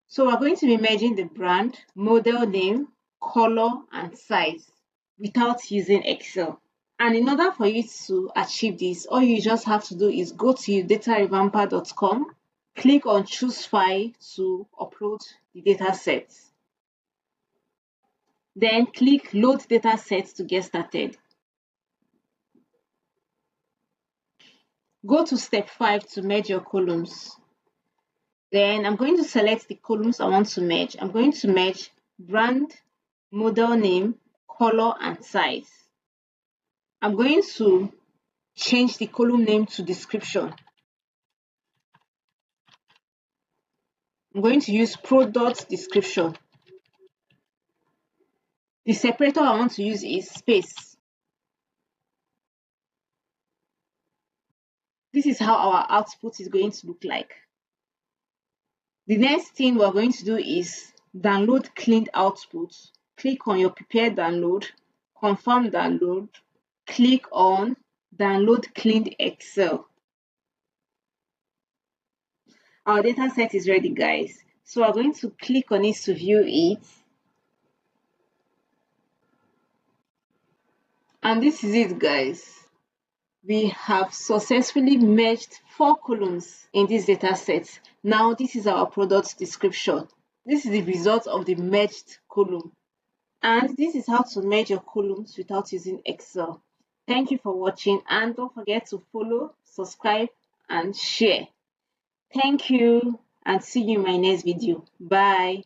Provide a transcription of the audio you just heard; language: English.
So we're going to be merging the brand, model name, color, and size without using Excel. And in order for you to achieve this, all you just have to do is go to datarevamper.com, click on choose file to upload the data set. Then click load data set to get started. Go to step 5 to merge your columns. Then I'm going to select the columns I want to merge. I'm going to merge brand, model name, color, and size. I'm going to change the column name to description. I'm going to use product description. The separator I want to use is space. This is how our output is going to look like. The next thing we're going to do is download cleaned output. Click on your prepare download, confirm download, click on download cleaned Excel. Our data set is ready, guys. So we're going to click on it to view it. And this is it, guys. We have successfully merged 4 columns in this data set. Now this is our product description. This is the result of the merged column. And this is how to merge your columns without using Excel. Thank you for watching, and don't forget to follow, subscribe, and share. Thank you, and see you in my next video. Bye.